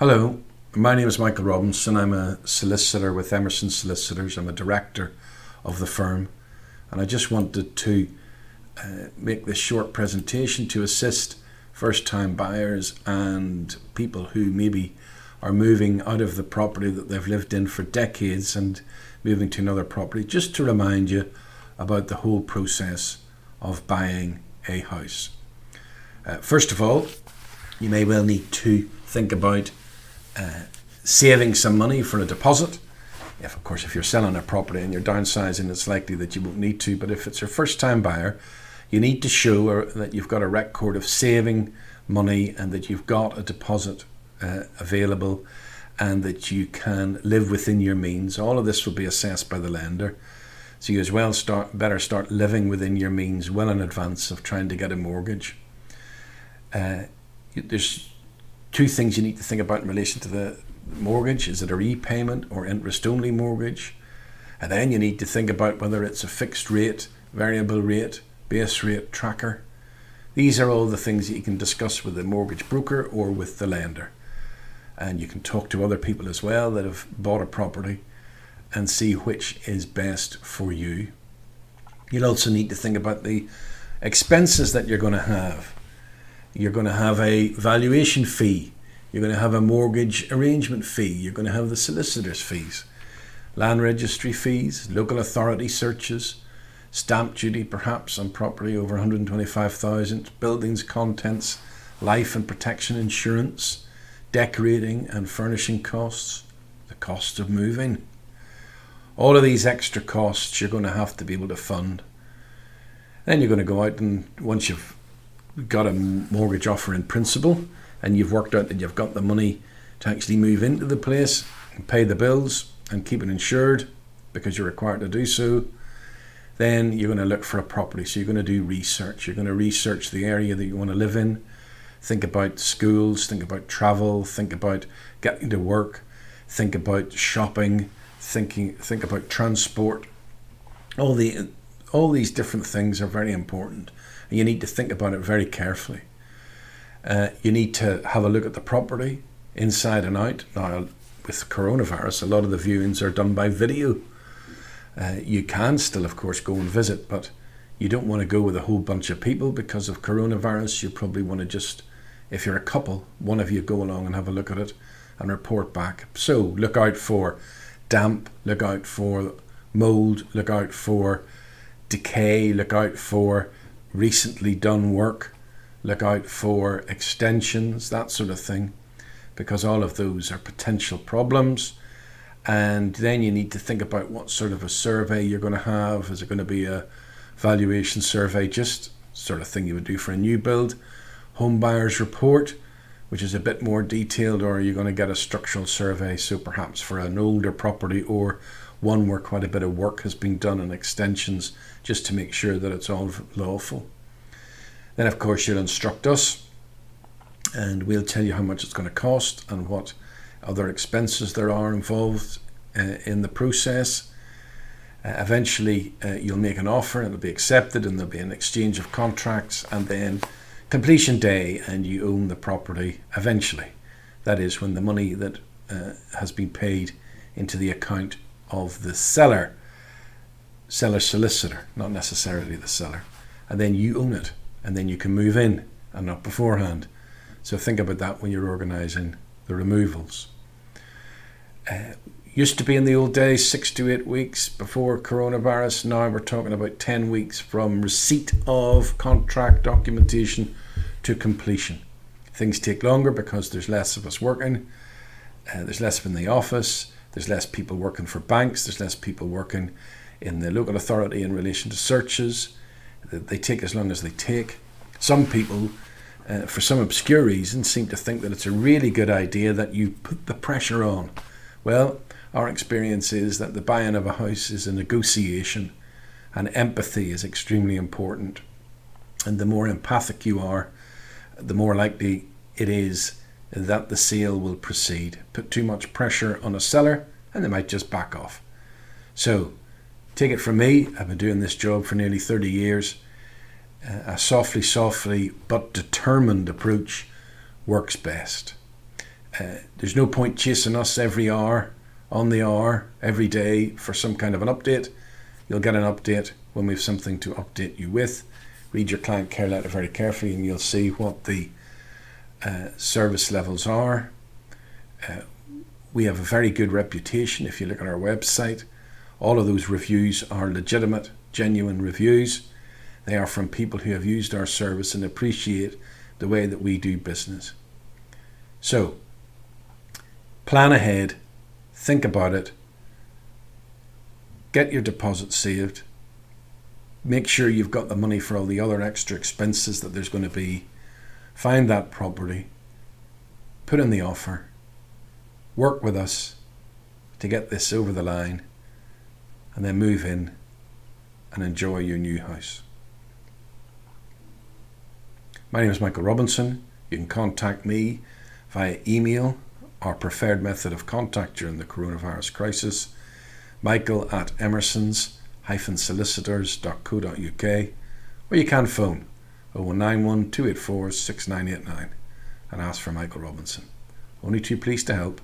Hello, my name is Michael Robinson. I'm a solicitor with Emerson Solicitors. I'm a director of the firm, and I just wanted to make this short presentation to assist first-time buyers and people who maybe are moving out of the property that they've lived in for decades and moving to another property, just to remind you about the whole process of buying a house. First of all, you may well need to think about saving some money for a deposit. Of course, if you're selling a property and you're downsizing, it's likely that you won't need to. But if it's your first-time buyer, you need to show that you've got a record of saving money and that you've got a deposit available and that you can live within your means. All of this will be assessed by the lender. So you as well better start living within your means well in advance of trying to get a mortgage. There's two things you need to think about in relation to the mortgage. Is it a repayment or interest-only mortgage? And then you need to think about whether it's a fixed rate, variable rate, base rate, tracker. These are all the things that you can discuss with the mortgage broker or with the lender. And you can talk to other people as well that have bought a property and see which is best for you. You'll also need to think about the expenses that you're going to have. You're going to have a valuation fee. You're going to have a mortgage arrangement fee. You're going to have the solicitor's fees, land registry fees, local authority searches, stamp duty perhaps on property over 125,000, buildings contents, life and protection insurance, decorating and furnishing costs, the cost of moving. All of these extra costs you're going to have to be able to fund. Then you're going to go out and once you've got a mortgage offer in principle and you've worked out that you've got the money to actually move into the place and pay the bills and keep it insured because you're required to do so, then you're going to look for a property. So you're going to do research. You're going to research the area that you want to live in. Think about schools, think about travel, think about getting to work, think about shopping, think about transport. All these different things are very important. You need to think about it very carefully. You need to have a look at the property inside and out. Now, with coronavirus, a lot of the viewings are done by video. You can still, of course, go and visit, but you don't want to go with a whole bunch of people because of coronavirus. You probably want to just, if you're a couple, one of you go along and have a look at it and report back. So look out for damp, look out for mold, look out for decay, look out for recently done work, look out for extensions, that sort of thing, because all of those are potential problems. And then you need to think about what sort of a survey you're going to have. Is it going to be a valuation survey, just sort of thing you would do for a new build, home buyer's report, which is a bit more detailed, or are you going to get a structural survey, so perhaps for an older property or one where quite a bit of work has been done and extensions just to make sure that it's all lawful. Then of course you'll instruct us and we'll tell you how much it's going to cost and what other expenses there are involved in the process. Eventually you'll make an offer and it'll be accepted and there'll be an exchange of contracts and then completion day and you own the property eventually. That is when the money that has been paid into the account of the seller solicitor, not necessarily the seller, and then you own it and then you can move in and not beforehand. So think about that when you're organising the removals. Used to be in the old days 6 to 8 weeks before coronavirus. Now we're talking about 10 weeks from receipt of contract documentation to completion. Things take longer because there's less of us working, there's less in the office, there's less people working for banks, there's less people working in the local authority in relation to searches. They take as long as they take. Some people, for some obscure reason, seem to think that it's a really good idea that you put the pressure on. Well, our experience is that the buying of a house is a negotiation and empathy is extremely important. And the more empathic you are, the more likely it is that the sale will proceed. Put too much pressure on a seller and they might just back off. So take it from me, I've been doing this job for nearly 30 years. A softly but determined approach works best. There's no point chasing us every hour, on the hour, every day for some kind of an update. You'll get an update when we have something to update you with. Read your client care letter very carefully and you'll see what the service levels are. We have a very good reputation. If you look at our website, all of those reviews are legitimate, genuine reviews. They are from people who have used our service and appreciate the way that we do business. So, plan ahead, think about it, get your deposit saved, make sure you've got the money for all the other extra expenses that there's going to be, find that property, put in the offer, work with us to get this over the line, and then move in and enjoy your new house. My name is Michael Robinson. You can contact me via email, our preferred method of contact during the coronavirus crisis, michael@emersons-solicitors.co.uk, or you can phone 0191 284 6989 and ask for Michael Robinson. Only too pleased to help.